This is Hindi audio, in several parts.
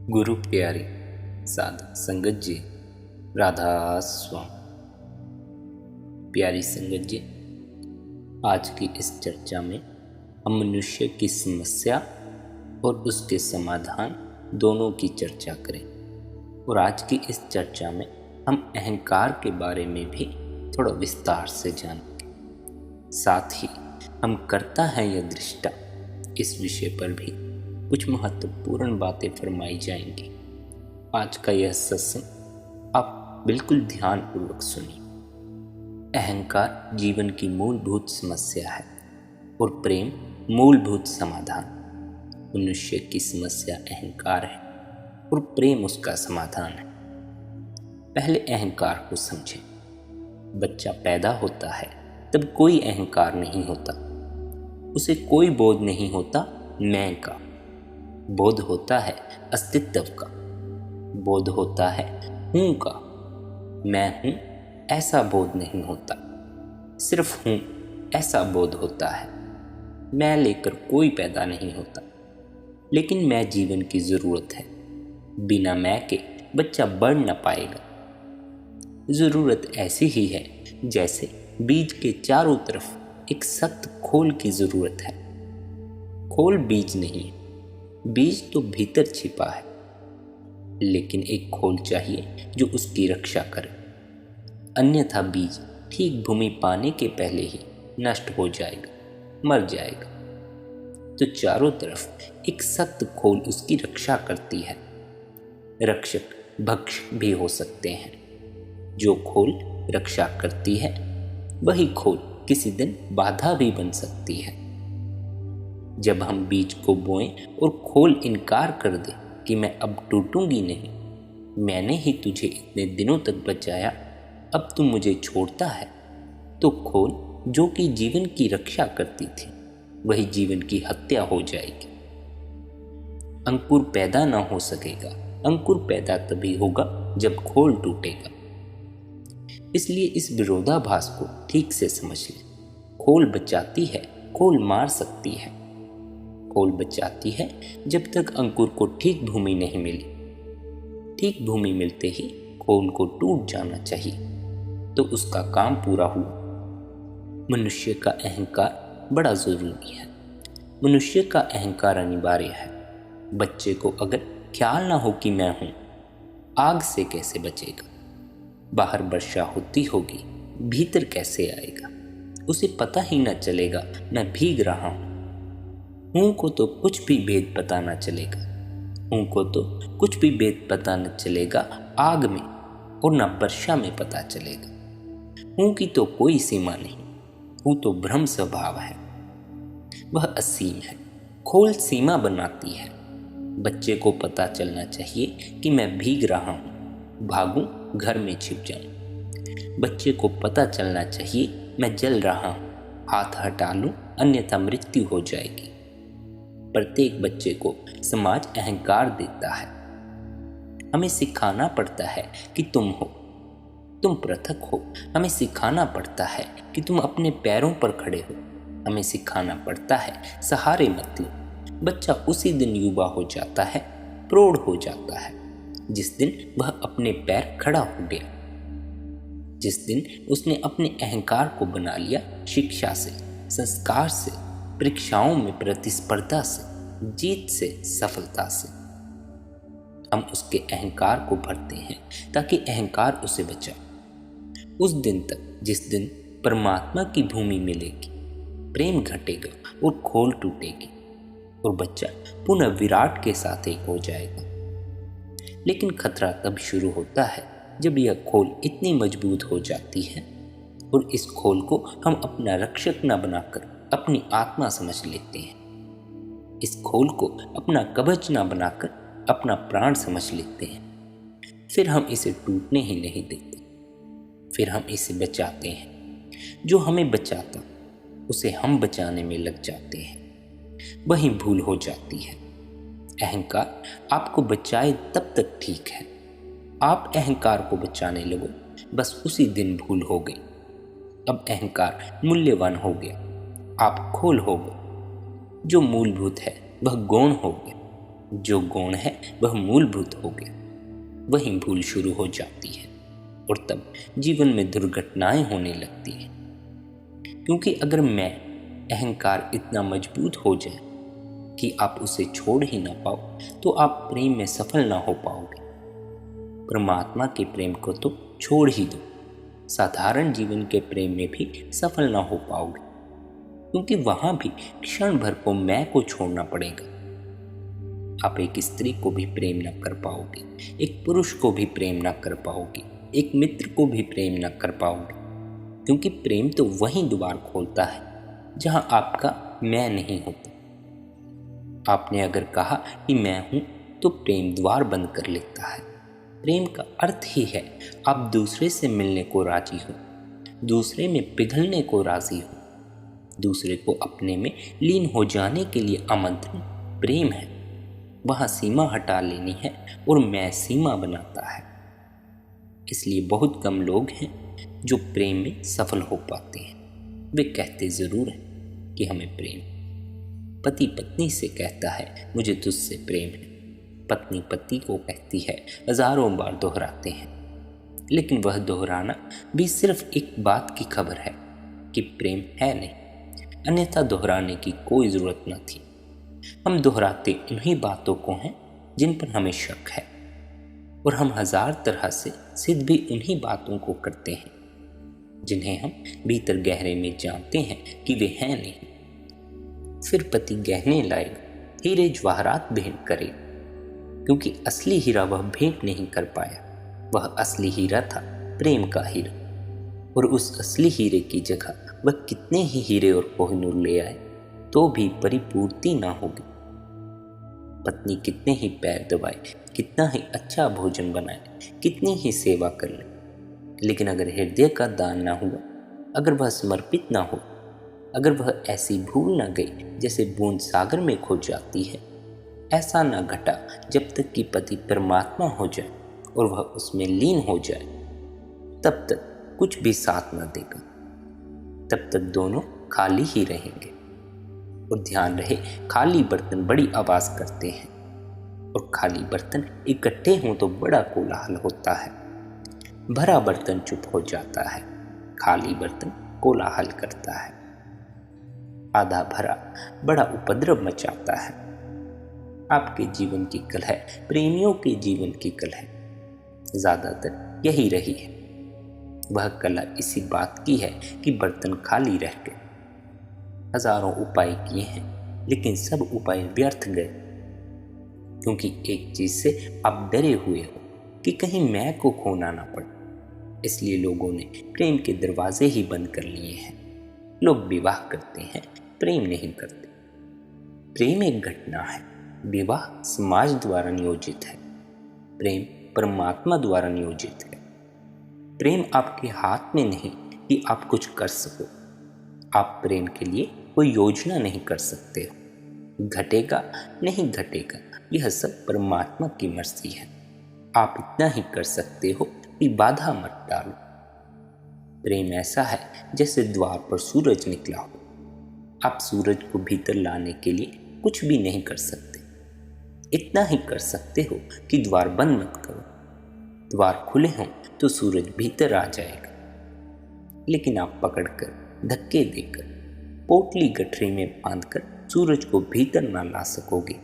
गुरु प्यारी साधक संगत जी, राधा स्वामी। प्यारी संगत जी, आज की इस चर्चा में हम मनुष्य की समस्या और उसके समाधान दोनों की चर्चा करें। और आज की इस चर्चा में हम अहंकार के बारे में भी थोड़ा विस्तार से जानेंगे। साथ ही हम करता है या दृष्टा, इस विषय पर भी कुछ महत्वपूर्ण बातें फरमाई जाएंगी। आज का यह सत्संग आप बिल्कुल ध्यानपूर्वक सुनिए। अहंकार जीवन की मूलभूत समस्या है और प्रेम मूलभूत समाधान। मनुष्य की समस्या अहंकार है और प्रेम उसका समाधान है। पहले अहंकार को समझें। बच्चा पैदा होता है तब कोई अहंकार नहीं होता, उसे कोई बोध नहीं होता मैं का। बोध होता है अस्तित्व का, बोध होता है हूं का। मैं हूं ऐसा बोध नहीं होता, सिर्फ हूं ऐसा बोध होता है। मैं लेकर कोई पैदा नहीं होता, लेकिन मैं जीवन की जरूरत है। बिना मैं के बच्चा बढ़ न पाएगा। जरूरत ऐसी ही है जैसे बीज के चारों तरफ एक सख्त खोल की जरूरत है। खोल बीज नहीं है, बीज तो भीतर छिपा है, लेकिन एक खोल चाहिए जो उसकी रक्षा करे, अन्यथा बीज ठीक भूमि पाने के पहले ही नष्ट हो जाएगा, मर जाएगा। तो चारों तरफ एक सख्त खोल उसकी रक्षा करती है। रक्षक भक्षक भी हो सकते हैं। जो खोल रक्षा करती है वही खोल किसी दिन बाधा भी बन सकती है। जब हम बीज को बोएं और खोल इनकार कर दे कि मैं अब टूटूंगी नहीं, मैंने ही तुझे इतने दिनों तक बचाया, अब तू मुझे छोड़ता है, तो खोल जो कि जीवन की रक्षा करती थी वही जीवन की हत्या हो जाएगी। अंकुर पैदा ना हो सकेगा। अंकुर पैदा तभी होगा जब खोल टूटेगा। इसलिए इस विरोधाभास को ठीक से समझ लें। खोल बचाती है, खोल मार सकती है। खोल बचाती है जब तक अंकुर को ठीक भूमि नहीं मिली। ठीक भूमि मिलते ही खोल को टूट जाना चाहिए, तो उसका काम पूरा हुआ। मनुष्य का अहंकार बड़ा जरूरी है। मनुष्य का अहंकार अनिवार्य है। बच्चे को अगर ख्याल ना हो कि मैं हूं, आग से कैसे बचेगा? बाहर वर्षा होती होगी, भीतर कैसे आएगा? उसे पता ही ना चलेगा मैं भीग रहा हूं। हूं को तो कुछ भी भेद पता न चलेगा। हूं को तो कुछ भी भेद पता न चलेगा आग में, और न वर्षा में पता चलेगा। हूं की तो कोई सीमा नहीं। हूं तो ब्रह्म स्वभाव है, वह असीम है। खोल सीमा बनाती है। बच्चे को पता चलना चाहिए कि मैं भीग रहा हूं, भागूं घर में छिप जाऊं। बच्चे को पता चलना चाहिए मैं जल रहा हूं, हाथ हटा लूं अन्यथा मृत्यु हो जाएगी। प्रत्येक बच्चे को समाज अहंकार देता है। हमें सिखाना पड़ता है कि तुम हो, तुम पृथक हो। हमें सिखाना पड़ता है कि तुम अपने पैरों पर खड़े हो। हमें सिखाना पड़ता है सहारे मत लो। बच्चा उसी दिन युवा हो जाता है, प्रौढ़ हो जाता है, जिस दिन वह अपने पैर खड़ा हो गया, जिस दिन उसने अपने अहंकार को बना लिया शिक्षा से, संस्कार से, परीक्षाओं में प्रतिस्पर्धा से, जीत से, सफलता से। हम उसके अहंकार को भरते हैं ताकि अहंकार उसे बचाए। उस दिन तक जिस दिन परमात्मा की भूमि मिलेगी, प्रेम घटेगा और खोल टूटेगी और बच्चा पुनः विराट के साथ एक हो जाएगा। लेकिन खतरा तब शुरू होता है जब यह खोल इतनी मजबूत हो जाती है और इस खोल को हम अपना रक्षक न बनाकर अपनी आत्मा समझ लेते हैं। इस खोल को अपना कवच न बनाकर अपना प्राण समझ लेते हैं। फिर हम इसे टूटने ही नहीं देते। फिर हम इसे बचाते हैं। जो हमें बचाता उसे हम बचाने में लग जाते हैं। वही भूल हो जाती है। अहंकार आपको बचाए तब तक ठीक है। आप अहंकार को बचाने लगो, बस उसी दिन भूल हो गई। अब अहंकार मूल्यवान हो गया, आप खोल हो गए। जो मूलभूत है वह गौण हो गया। जो गौण है वह मूलभूत हो गया, वहीं भूल शुरू हो जाती है और तब जीवन में दुर्घटनाएं होने लगती हैं। क्योंकि अगर मैं अहंकार इतना मजबूत हो जाए कि आप उसे छोड़ ही ना पाओ, तो आप प्रेम में सफल ना हो पाओगे। परमात्मा के प्रेम को तो छोड़ ही दो, साधारण जीवन के प्रेम में भी सफल ना हो पाओगे, क्योंकि वहां भी क्षण भर को मैं को छोड़ना पड़ेगा। आप एक स्त्री को भी प्रेम न कर पाओगे, एक पुरुष को भी प्रेम न कर पाओगे, एक मित्र को भी प्रेम न कर पाओगे, क्योंकि प्रेम तो वहीं द्वार खोलता है जहां आपका मैं नहीं होता। आपने अगर कहा कि मैं हूं, तो प्रेम द्वार बंद कर लेता है। प्रेम का अर्थ ही है आप दूसरे से मिलने को राजी हो, दूसरे में पिघलने को राजी हो, दूसरे को अपने में लीन हो जाने के लिए आमंत्रण प्रेम है। वहां सीमा हटा लेनी है और मैं सीमा बनाता है। इसलिए बहुत कम लोग हैं जो प्रेम में सफल हो पाते हैं। वे कहते जरूर हैं कि हमें प्रेम। पति पत्नी से कहता है मुझे तुझसे प्रेम है, पत्नी पति को कहती है, हजारों बार दोहराते हैं, लेकिन वह दोहराना भी सिर्फ एक बात की खबर है कि प्रेम है नहीं, अन्यथा दोहराने की कोई जरूरत न थी। हम दोहराते उन्हीं बातों को हैं जिन पर हमें शक है, और हम हजार तरह से सिद्ध भी उन्हीं बातों को करते हैं जिन्हें हम भीतर गहरे में जानते हैं कि वे हैं नहीं। फिर पति गहने लाएगा, हीरे जवाहरात भेंट करेगा, क्योंकि असली हीरा वह भेंट नहीं कर पाया। वह असली हीरा था प्रेम का हीरा, और उस असली हीरे की जगह वह कितने ही हीरे और कोहिनूर ले आए तो भी परिपूर्ति ना होगी। पत्नी कितने ही पैर दबाए, कितना ही अच्छा भोजन बनाए, कितनी ही सेवा कर ले, लेकिन अगर हृदय का दान ना हुआ, अगर वह समर्पित ना हो, अगर वह ऐसी भूल ना गई जैसे बूंद सागर में खो जाती है, ऐसा ना घटा जब तक कि पति परमात्मा हो जाए और वह उसमें लीन हो जाए, तब तक कुछ भी साथ न देगा। तब तक दोनों खाली ही रहेंगे। और ध्यान रहे, खाली बर्तन बड़ी आवाज करते हैं, और खाली बर्तन इकट्ठे हों तो बड़ा कोलाहल होता है। भरा बर्तन चुप हो जाता है, खाली बर्तन कोलाहल करता है। आधा भरा बड़ा उपद्रव मचाता है। आपके जीवन की कलह प्रेमियों के जीवन की कलह ज्यादातर यही रही है। वह कला इसी बात की है कि बर्तन खाली रह गए। हजारों उपाय किए हैं, लेकिन सब उपाय व्यर्थ गए, क्योंकि एक चीज से आप डरे हुए हो कि कहीं मैं को खोना ना पड़े। इसलिए लोगों ने प्रेम के दरवाजे ही बंद कर लिए हैं। लोग विवाह करते हैं, प्रेम नहीं करते। प्रेम एक घटना है, विवाह समाज द्वारा नियोजित है, प्रेम परमात्मा द्वारा नियोजित है। प्रेम आपके हाथ में नहीं कि आप कुछ कर सको। आप प्रेम के लिए कोई योजना नहीं कर सकते हो। घटेगा नहीं घटेगा, यह सब परमात्मा की मर्जी है। आप इतना ही कर सकते हो कि बाधा मत डालो। प्रेम ऐसा है जैसे द्वार पर सूरज निकला हो। आप सूरज को भीतर लाने के लिए कुछ भी नहीं कर सकते। इतना ही कर सकते हो कि द्वार बंद मत करो। द्वार खुले हों तो सूरज भीतर आ जाएगा, लेकिन आप पकड़कर, धक्के देकर, पोटली गठरी में बांधकर सूरज को भीतर ना ला सकोगे।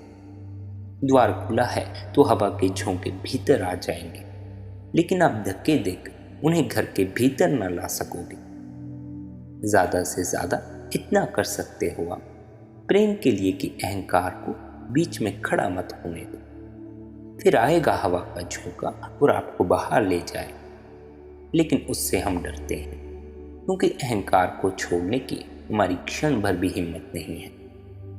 द्वार खुला है तो हवा के झोंके भीतर आ जाएंगे, लेकिन आप धक्के देकर उन्हें घर के भीतर ना ला सकोगे। ज्यादा से ज्यादा इतना कर सकते हो आप प्रेम के लिए कि अहंकार को बीच में खड़ा मत होने दो। फिर आएगा हवा का झोंका और आपको बाहर ले जाए, लेकिन उससे हम डरते हैं, क्योंकि अहंकार को छोड़ने की हमारी क्षण भर भी हिम्मत नहीं है।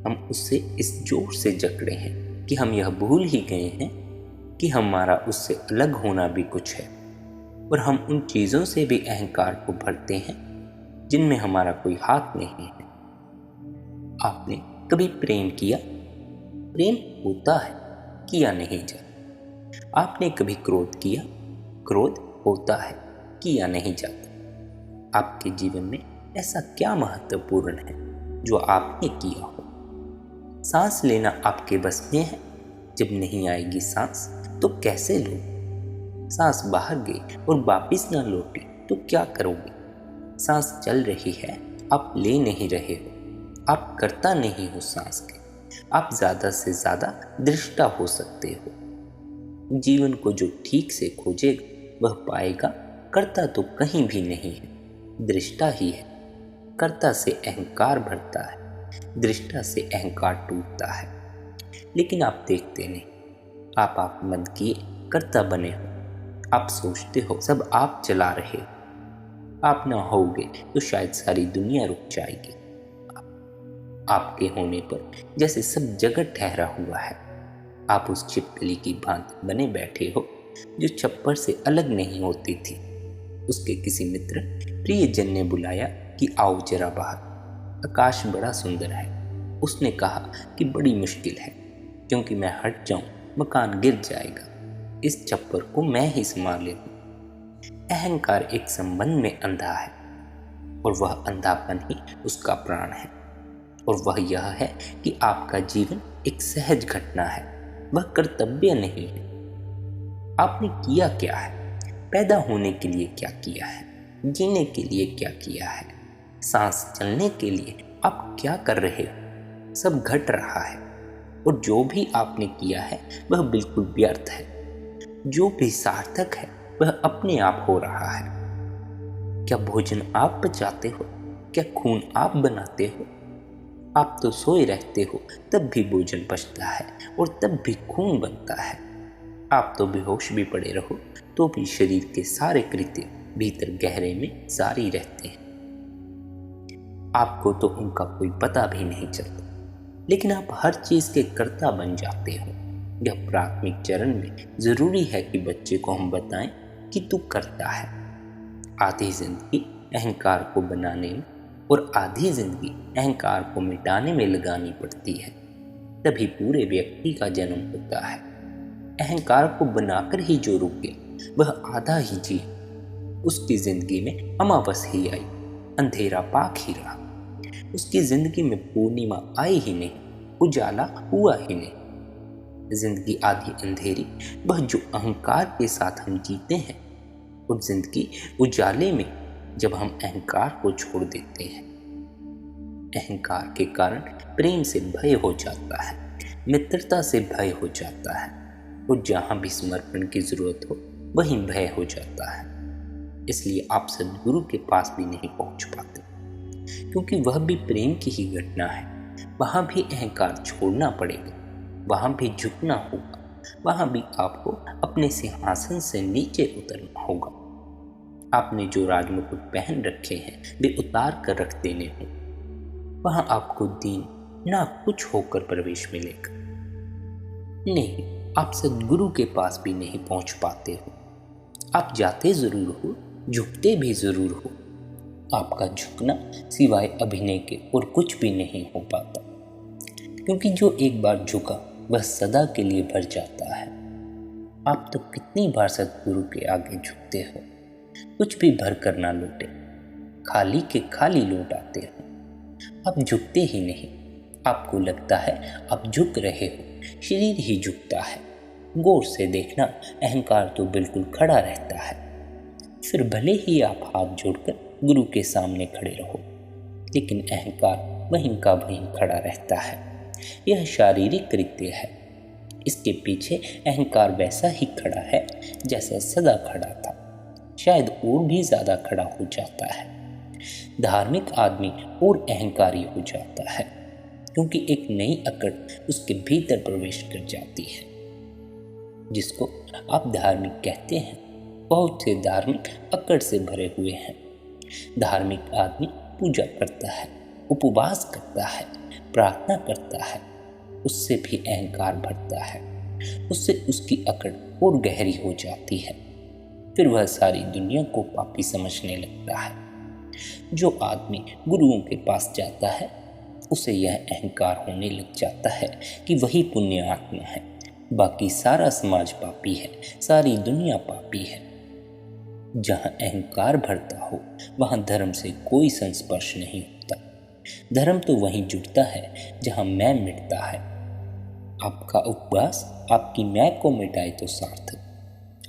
हम उससे इस जोर से जकड़े हैं कि हम यह भूल ही गए हैं कि हमारा उससे अलग होना भी कुछ है, और हम उन चीज़ों से भी अहंकार को भरते हैं जिनमें हमारा कोई हाथ नहीं है। आपने कभी प्रेम किया? प्रेम होता है, किया नहीं जाता। आपने कभी क्रोध किया? क्रोध होता है, किया नहीं जाता। आपके जीवन में ऐसा क्या महत्वपूर्ण है जो आपने किया हो? सांस लेना आपके बस में है, जब नहीं आएगी सांस तो कैसे लो? सांस बाहर गई और वापिस न लौटी तो क्या करोगे? सांस चल रही है, आप ले नहीं रहे हो, आप करता नहीं हो सांस के। आप ज़्यादा से ज़्यादा दृष्टा हो सकते हो। जीवन को जो ठीक से खोजेगा वह पाएगा। करता तो कहीं भी नहीं है, दृष्टा ही है। कर्ता से अहंकार भरता है, दृष्टा से अहंकार टूटता है। लेकिन आप देखते नहीं, आप मन किए कर्ता बने हो। आप सोचते हो सब आप चला रहे हो। आप ना होगे तो शायद सारी दुनिया रुक जाएगी। आपके होने पर जैसे सब जगत ठहरा हुआ है। आप उस छिपकली की भांति बने बैठे हो जो छप्पर से अलग नहीं होती थी। उसके किसी मित्र प्रियजन ने बुलाया कि आओ जरा बाहर, आकाश बड़ा सुंदर है। उसने कहा कि बड़ी मुश्किल है, क्योंकि मैं हट जाऊं मकान गिर जाएगा। इस छप्पर को मैं ही संभाले हूं। अहंकार एक संबंध में अंधा है और वह अंधापन ही उसका प्राण है। और वह यह है कि आपका जीवन एक सहज घटना है, वह कर्तव्य नहीं है। आपने किया क्या है? पैदा होने के लिए क्या किया है? जीने के लिए क्या किया है? सांस चलने के लिए आप क्या कर रहे हो? सब घट रहा है। और जो भी आपने किया है वह बिल्कुल व्यर्थ है। जो भी सार्थक है वह अपने आप हो रहा है। क्या भोजन आप पचाते हो? क्या खून आप बनाते हो? आप तो सोए रहते हो तब भी भोजन पचता है और तब भी खून बनता है। आप तो बेहोश भी पड़े रहो तो भी शरीर के सारे कृत्य भीतर गहरे में जारी रहते हैं। आपको तो उनका कोई पता भी नहीं चलता, लेकिन आप हर चीज के कर्ता बन जाते हो। यह प्राथमिक चरण में जरूरी है कि बच्चे को हम बताएं कि तू करता है। आधी जिंदगी अहंकार को बनाने में और आधी जिंदगी अहंकार को मिटाने में लगानी पड़ती है, तभी पूरे व्यक्ति का जन्म होता है। अहंकार को बनाकर ही जो रुक गया वह आधा ही जी। उसकी जिंदगी में अमावस ही आई, अंधेरा पाक ही रहा। उसकी जिंदगी में पूर्णिमा आई ही नहीं, उजाला हुआ ही नहीं। जिंदगी आधी अंधेरी वह जो अहंकार के साथ हम जीते हैं, और जिंदगी उजाले में जब हम अहंकार को छोड़ देते हैं। अहंकार के कारण प्रेम से भय हो जाता है, मित्रता से भय हो जाता है, और जहां भी समर्पण की जरूरत हो वहीं भय हो जाता है। इसलिए आप सद्गुरु के पास भी नहीं पहुंच पाते, क्योंकि वह भी प्रेम की ही घटना है। वहां भी अहंकार छोड़ना पड़ेगा, वहां भी झुकना होगा, वहां भी आपको अपने सिंहासन से नीचे उतरना होगा। आपने जो राजमुकुट पहन रखे हैं वे उतार कर रख देने हों। वहां आपको दीन ना कुछ होकर प्रवेश मिलेगा। नहीं, आप सद्गुरु के पास भी नहीं पहुंच पाते हो। आप जाते जरूर हो, झुकते भी जरूर हो। आपका झुकना सिवाय अभिनय के और कुछ भी नहीं हो पाता, क्योंकि जो एक बार झुका वह सदा के लिए भर जाता है। आप तो कितनी बार सद्गुरु के आगे झुकते हो, कुछ भी भर कर ना लौटे, खाली के खाली लौट आते हो। आप झुकते ही नहीं। आपको लगता है आप झुक रहे हो, शरीर ही झुकता है। गौर से देखना, अहंकार तो बिल्कुल खड़ा रहता है। फिर भले ही आप हाथ जोड़कर गुरु के सामने खड़े रहो, लेकिन अहंकार वहीं का वहीं खड़ा रहता है। यह शारीरिक कृत्य है। इसके पीछे अहंकार वैसा ही खड़ा है जैसा सदा खड़ा था, शायद और भी ज्यादा खड़ा हो जाता है। धार्मिक आदमी और अहंकारी हो जाता है, क्योंकि एक नई अकड़ उसके भीतर प्रवेश कर जाती है। जिसको आप धार्मिक कहते हैं, बहुत से धार्मिक अकड़ से भरे हुए हैं। धार्मिक आदमी पूजा करता है, उपवास करता है, प्रार्थना करता है, उससे भी अहंकार भरता है। उससे उसकी अकड़ और गहरी हो जाती है। फिर वह सारी दुनिया को पापी समझने लगता है। जो आदमी गुरुओं के पास जाता है उसे यह अहंकार होने लग जाता है कि वही पुण्य आत्मा है, बाकी सारा समाज पापी है, सारी दुनिया पापी है। जहाँ अहंकार भरता हो वहाँ धर्म से कोई संस्पर्श नहीं होता। धर्म तो वहीं जुड़ता है जहाँ मैं मिटता है। आपका उपवास आपकी मैं को मिटाए तो सार्थक,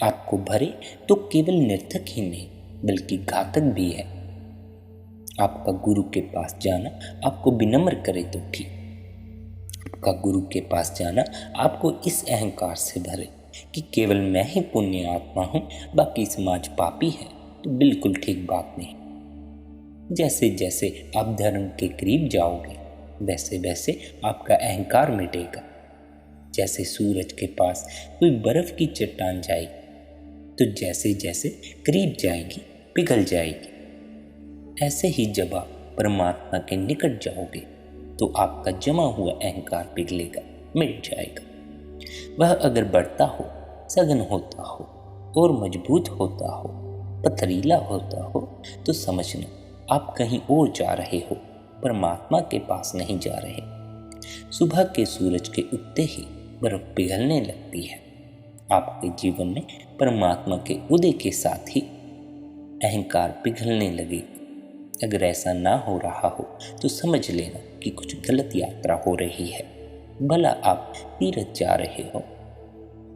आपको भरे तो केवल निर्थक ही नहीं बल्कि घातक भी है। आपका गुरु के पास जाना आपको विनम्र करे तो ठीक, आपका गुरु के पास जाना आपको इस अहंकार से भरे कि केवल मैं ही पुण्य आत्मा हूँ, बाकी समाज पापी है, तो बिल्कुल ठीक बात नहीं। जैसे जैसे आप धर्म के करीब जाओगे वैसे वैसे आपका अहंकार मिटेगा। जैसे सूरज के पास कोई बर्फ की चट्टान जाएगी तो जैसे जैसे करीब जाएगी पिघल जाएगी, ऐसे ही जब आप परमात्मा के निकट जाओगे तो आपका जमा हुआ अहंकार पिघलेगा, मिट जाएगा। वह अगर बढ़ता हो, सघन होता हो और मजबूत होता हो, पथरीला होता हो तो समझना आप कहीं और जा रहे हो, परमात्मा के पास नहीं जा रहे। सुबह के सूरज के उगते ही बर्फ पिघलने लगती है। आपके जीवन में परमात्मा के उदय के साथ ही अहंकार पिघलने लगेगा। अगर ऐसा ना हो रहा हो तो समझ लेना कि कुछ गलत यात्रा हो रही है। भला आप तीर्थ जा रहे हो,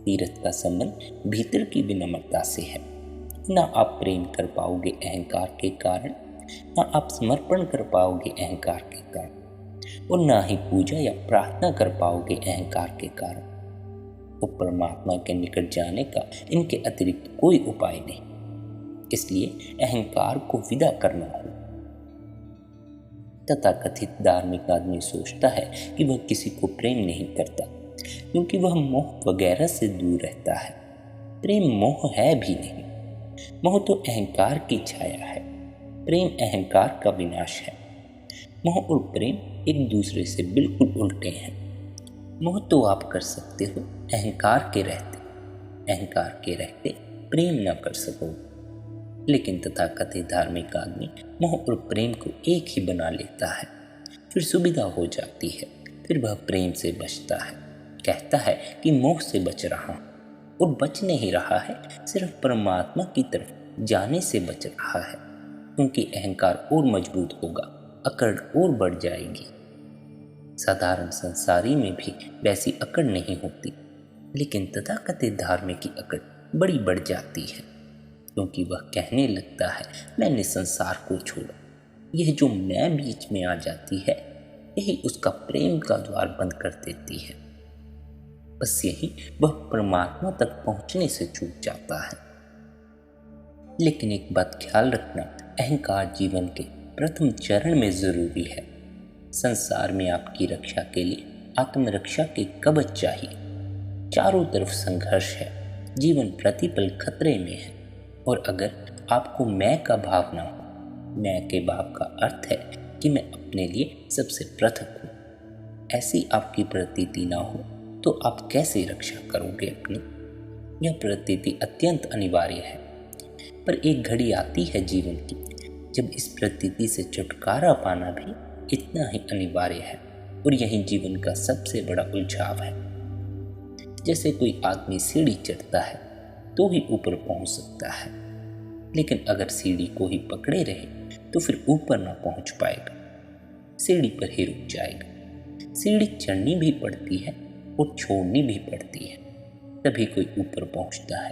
तीर्थ का संबंध भीतर की विनम्रता से है। ना आप प्रेम कर पाओगे अहंकार के कारण, ना आप समर्पण कर पाओगे अहंकार के कारण, और ना ही पूजा या प्रार्थना कर पाओगे अहंकार के कारण। तो परमात्मा के निकट जाने का इनके अतिरिक्त कोई उपाय नहीं। इसलिए अहंकार को विदा करना हो। तथाकथित धार्मिक आदमी सोचता है कि वह किसी को प्रेम नहीं करता क्योंकि वह मोह वगैरह से दूर रहता है। प्रेम मोह है भी नहीं, मोह तो अहंकार की छाया है, प्रेम अहंकार का विनाश है। मोह और प्रेम एक दूसरे से बिल्कुल उल्टे हैं। मोह तो आप कर सकते हो अहंकार के रहते, अहंकार के रहते प्रेम न कर सकोगे। लेकिन तथाकथित धार्मिक आदमी मोह और प्रेम को एक ही बना लेता है, फिर सुविधा हो जाती है, फिर वह प्रेम से बचता है, कहता है कि मोह से बच रहा हूँ, और बच नहीं रहा है, सिर्फ परमात्मा की तरफ जाने से बच रहा है। क्योंकि अहंकार और मजबूत होगा, अकड़ और बढ़ जाएगी। साधारण संसारी में भी वैसी अकड़ नहीं होती, लेकिन तथाकथित धार्मिक की अकड़ बड़ी बढ़ जाती है, क्योंकि वह कहने लगता है मैंने संसार को छोड़ा। यह जो मैं बीच में आ जाती है, यही उसका प्रेम का द्वार बंद कर देती है। बस यही वह परमात्मा तक पहुंचने से चूक जाता है। लेकिन एक बात ख्याल रखना, अहंकार जीवन के प्रथम चरण में जरूरी है। संसार में आपकी रक्षा के लिए आत्मरक्षा के कवच चाहिए। चारों तरफ संघर्ष है, जीवन प्रतिपल खतरे में है। और अगर आपको मैं का भाव ना हो, मैं के भाव का अर्थ है कि मैं अपने लिए सबसे पृथक हूँ, ऐसी आपकी प्रतीति ना हो तो आप कैसे रक्षा करोगे अपनी? यह प्रतीति अत्यंत अनिवार्य है। पर एक घड़ी आती है जीवन की जब इस प्रतीति से छुटकारा पाना भी इतना ही अनिवार्य है, और यही जीवन का सबसे बड़ा उलझाव है। जैसे कोई आदमी सीढ़ी चढ़ता है तो ही ऊपर पहुंच सकता है, लेकिन अगर सीढ़ी को ही पकड़े रहे तो फिर ऊपर ना पहुंच पाएगा, सीढ़ी पर ही रुक जाएगा। सीढ़ी चढ़नी भी पड़ती है और छोड़नी भी पड़ती है, तभी कोई ऊपर पहुंचता है।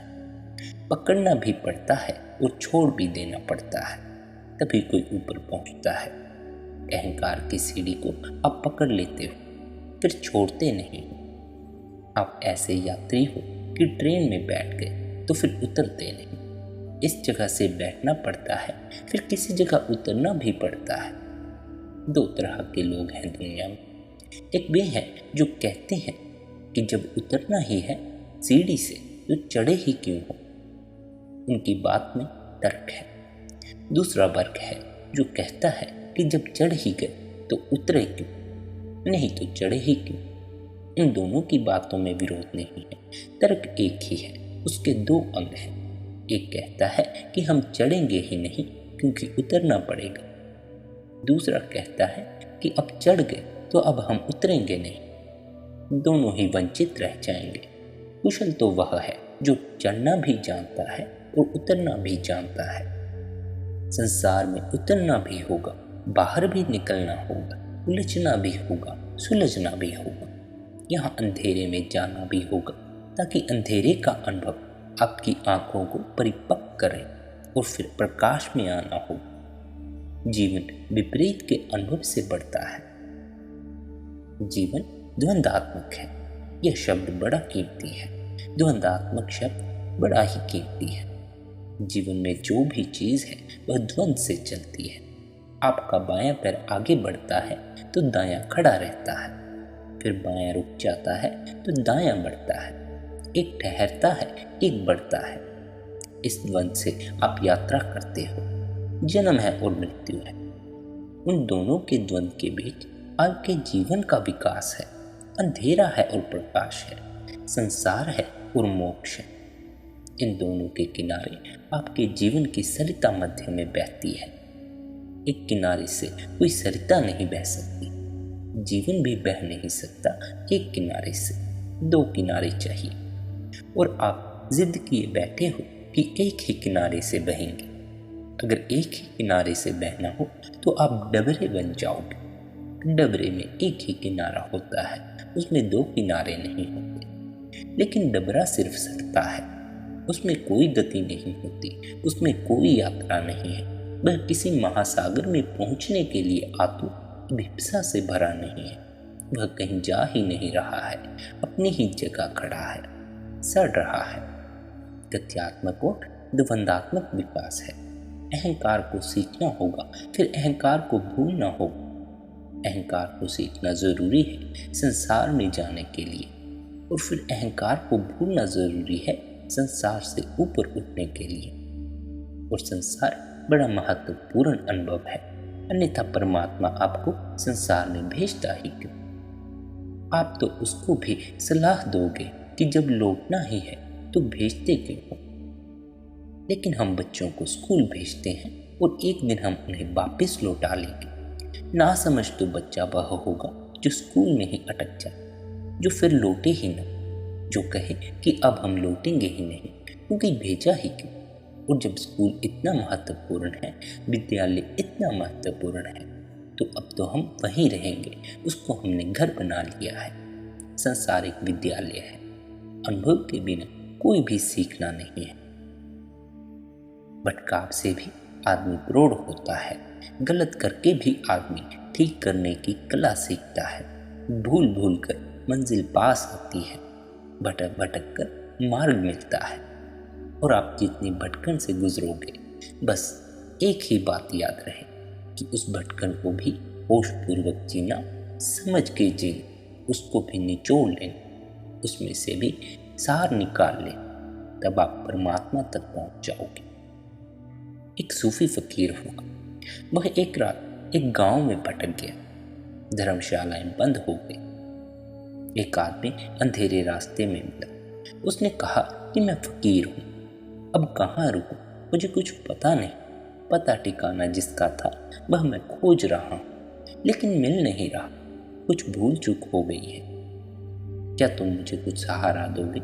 पकड़ना भी पड़ता है और छोड़ भी देना पड़ता है, तभी कोई ऊपर पहुंचता है। अहंकार की सीढ़ी को आप पकड़ लेते हो, फिर छोड़ते नहीं हो। आप ऐसे यात्री हो कि ट्रेन में बैठ गए तो फिर उतरते नहीं। इस जगह से बैठना पड़ता है, फिर किसी जगह उतरना भी पड़ता है। दो तरह के लोग हैं दुनिया में। एक वे हैं जो कहते हैं कि जब उतरना ही है सीढ़ी से तो चढ़े ही क्यों हो, उनकी बात में तर्क है। दूसरा वर्ग है जो कहता है कि जब चढ़ ही गए तो उतरे क्यों, नहीं तो चढ़े ही क्यों। इन दोनों की बातों में विरोध नहीं है, तर्क एक ही है, उसके दो अंग हैं। एक कहता है कि हम चढ़ेंगे ही नहीं क्योंकि उतरना पड़ेगा। दूसरा कहता है कि अब चढ़ गए तो अब हम उतरेंगे नहीं। दोनों ही वंचित रह जाएंगे। कुशल तो वह है जो चढ़ना भी जानता है और उतरना भी जानता है। संसार में उतरना भी होगा, बाहर भी निकलना होगा, उलझना भी होगा, सुलझना भी होगा। यहाँ अंधेरे में जाना भी होगा ताकि अंधेरे का अनुभव आपकी आंखों को परिपक्व करे और फिर प्रकाश में आना होगा। जीवन विपरीत के अनुभव से बढ़ता है। जीवन द्वंद्वात्मक है। यह शब्द बड़ा कीमती है। द्वंद्वात्मक शब्द बड़ा ही कीमती है। जीवन में जो भी चीज है वह द्वंद्व से चलती है। आपका बायां पैर आगे बढ़ता है तो दायां खड़ा रहता है, फिर बायां रुक जाता है तो दायां बढ़ता है। एक ठहरता है, एक बढ़ता है। इस द्वंद्व से आप यात्रा करते हो। जन्म है और मृत्यु है। उन दोनों के द्वंद्व के बीच आपके जीवन का विकास है। अंधेरा है और प्रकाश है, संसार है और मोक्ष है। इन दोनों के किनारे आपके जीवन की सरिता मध्य में बहती है। एक किनारे से कोई सरिता नहीं बह सकती। जीवन भी बह नहीं सकता एक किनारे से। दो किनारे चाहिए और आप जिद किए बैठे हो कि एक ही किनारे से बहेंगे। अगर एक ही किनारे से बहना हो तो आप डबरे बन जाओगे। डबरे में एक ही किनारा होता है, उसमें दो किनारे नहीं होते। लेकिन डबरा सिर्फ सरता है, उसमें कोई गति नहीं होती, उसमें कोई यात्रा नहीं है। वह किसी महासागर में पहुंचने के लिए आतुर अभिप्सा से भरा नहीं है। वह कहीं जा ही नहीं रहा है, अपनी ही जगह खड़ा है, सड़ रहा है। गत्यात्मक और द्वंद्वात्मक विकास है। अहंकार को सीखना होगा, फिर अहंकार को भूलना होगा। अहंकार को सीखना जरूरी है संसार में जाने के लिए, और फिर अहंकार को भूलना जरूरी है संसार से ऊपर उठने के लिए। और संसार बड़ा महत्वपूर्ण अनुभव है, अन्यथा परमात्मा आपको संसार में भेजता ही क्यों? आप तो उसको भी सलाह दोगे कि जब लौटना ही है तो भेजते क्यों हो? लेकिन हम बच्चों को स्कूल भेजते हैं और एक दिन हम उन्हें वापस लौटा लेंगे। ना समझ तो बच्चा वह होगा जो स्कूल में ही अटक जाए, जो फिर लौटे ही न, जो कहे कि अब हम लौटेंगे ही नहीं क्योंकि भेजा ही क्यों। और जब स्कूल इतना महत्वपूर्ण है, विद्यालय इतना महत्वपूर्ण है, तो अब तो हम वहीं रहेंगे। उसको हमने घर बना लिया है। संसार एक विद्यालय है। अनुभव के बिना कोई भी सीखना नहीं है। भटकाव से भी आदमी प्रौढ़ होता है। गलत करके भी आदमी ठीक करने की कला सीखता है। भूल भूल कर मंजिल पास होती है। भटक भटक कर मार्ग मिलता है। और आप जितनी भटकन से गुजरोगे, बस एक ही बात याद रहे कि उस भटकन को भी होशपूर्वक जीना, समझ के जीना, उसको भी निचोड़ लेना, उसमें से भी सार निकाल लें, तब आप परमात्मा तक पहुंच जाओगे। एक सूफी फकीर होगा। वह एक रात एक गांव में भटक गया। धर्मशालाएं बंद हो गई। एक आदमी अंधेरे रास्ते में मिला। उसने कहा कि मैं फकीर हूं, अब कहाँ रुकूं, मुझे कुछ पता नहीं। पता ठिकाना जिसका था वह मैं खोज रहा हूं, लेकिन मिल नहीं रहा। कुछ भूल चूक हो गई है। क्या तुम मुझे कुछ सहारा दोगे?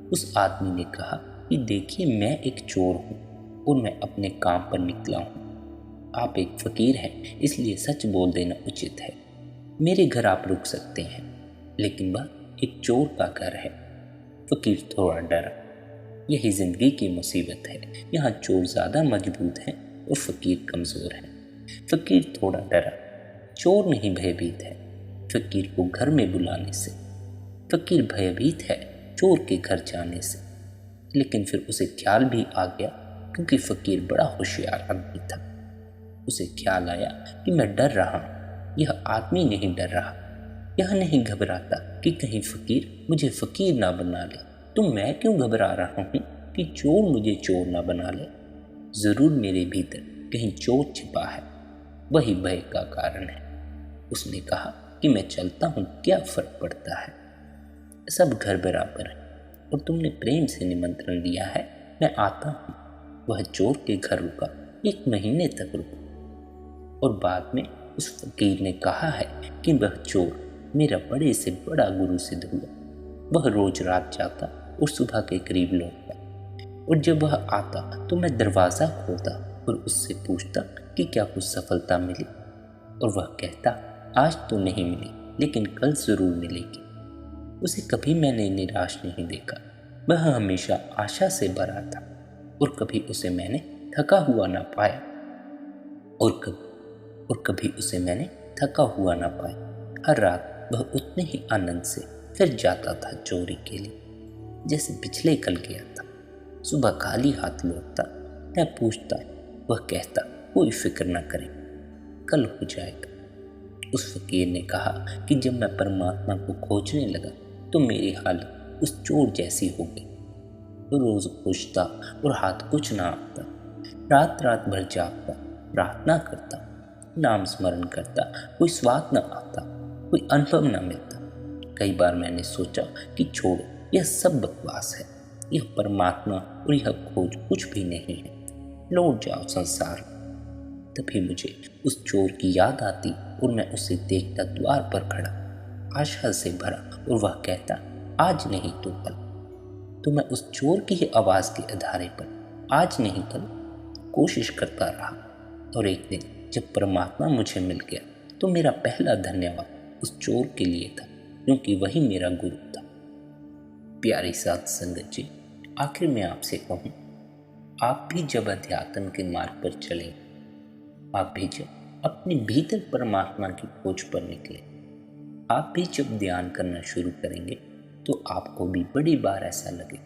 उस आदमी ने कहा कि देखिए, मैं एक चोर हूं और मैं अपने काम पर निकला हूं। आप एक फकीर हैं, इसलिए सच बोल देना उचित है। मेरे घर आप रुक सकते हैं, लेकिन वह एक चोर का घर है। फकीर थोड़ा डरा। यही जिंदगी की मुसीबत है। यहाँ चोर ज्यादा मजबूत हैं और फकीर कमजोर है। फकीर थोड़ा डरा। चोर नहीं भयभीत है फकीर को घर में बुलाने से। फकीर भयभीत है चोर के घर जाने से। लेकिन फिर उसे ख्याल भी आ गया, क्योंकि फकीर बड़ा होशियार आदमी था। उसे ख्याल आया कि मैं डर रहा हूँ, यह आदमी नहीं डर रहा। यह नहीं घबराता कि कहीं फकीर मुझे फकीर ना बना ले। तो मैं क्यों घबरा रहा हूँ कि चोर मुझे चोर ना बना ले? जरूर मेरे भीतर कहीं चोर छिपा है, वही भय का कारण है। उसने कहा कि मैं चलता हूँ, क्या फर्क पड़ता है, सब घर बराबर है। और तुमने प्रेम से निमंत्रण दिया है, मैं आता हूँ। वह चोर के घर रुका, 1 महीने तक रुका। और बाद में उस फकीर ने कहा है कि वह चोर मेरा बड़े से बड़ा गुरु सिद्ध हुआ। वह रोज रात जाता और सुबह के करीब लौटता, और जब वह आता तो मैं दरवाज़ा खोलता और उससे पूछता कि क्या कुछ सफलता मिली। और वह कहता, आज तो नहीं मिली, लेकिन कल जरूर मिलेगी। उसे कभी मैंने निराश नहीं देखा। वह हमेशा आशा से भरा था और कभी उसे मैंने थका हुआ ना पाया और कभी उसे मैंने थका हुआ ना पाया। हर रात वह उतने ही आनंद से फिर जाता था चोरी के लिए जैसे पिछले कल गया था। सुबह खाली हाथ लौटता, मैं पूछता, वह कहता कोई फिक्र न करें, कल हो जाएगा। उस फकीर ने कहा कि जब मैं परमात्मा को खोजने लगा तो मेरी हालत उस चोर जैसी हो गई। रोज पूछता और हाथ कुछ ना आता, रात रात भर जागता, प्रार्थना करता, नाम स्मरण करता, कोई स्वाद न आता, कोई अनुभव न मिलता। कई बार मैंने सोचा कि छोड़ो, यह सब बकवास है, यह परमात्मा और यह खोज कुछ भी नहीं है, लौट जाओ संसार। तभी मुझे उस चोर की याद आती और मैं उसे देखता द्वार पर खड़ा, आशा से भरा, और वह कहता आज नहीं तो कल। तो मैं उस चोर की ही आवाज़ के आधारे पर आज नहीं कल कोशिश करता रहा। और एक दिन जब परमात्मा मुझे मिल गया तो मेरा पहला धन्यवाद उस चोर के लिए था, क्योंकि वही मेरा गुरु था। प्यारी साध संगत जी, आखिर में आपसे कहूँ, आप भी जब अध्यात्म के मार्ग पर चलें, आप भी जब अपने भीतर परमात्मा की खोज पर निकले, आप भी जब ध्यान करना शुरू करेंगे तो आपको भी बड़ी बार ऐसा लगे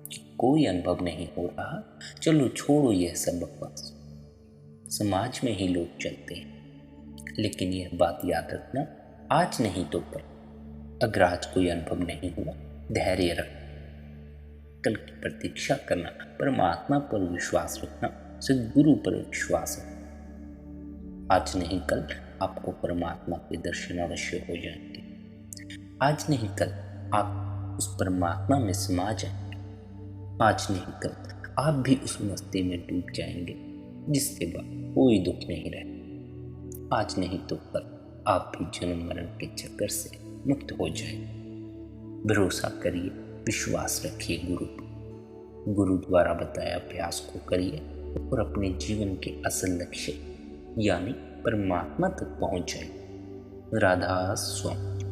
कि कोई अनुभव नहीं हो रहा, चलो छोड़ो यह सब बकवास, समाज में ही लोग चलते हैं। लेकिन यह बात याद रखना, आज नहीं तो कल। अगर आज कोई अनुभव नहीं हुआ, धैर्य रखना, कल की प्रतीक्षा करना, परमात्मा पर विश्वास रखना, सद्गुरु पर विश्वास रखना। आज नहीं कल आपको परमात्मा के दर्शन अवश्य हो जाएंगे। आज नहीं कल आप उस परमात्मा में समा जाएंगे। आज नहीं कल आप भी उस मस्ती में डूब जाएंगे जिसके बाद कोई दुख नहीं रहता। आज नहीं तो कल आप भी जन्म मरण के चक्कर से मुक्त हो जाएंगे। भरोसा करिए, विश्वास रखिए गुरु पर। गुरु द्वारा बताया अभ्यास को करिए और अपने जीवन के असल लक्ष्य यानी परमात्मा तक पहुंच जाइए। राधा स्वामी।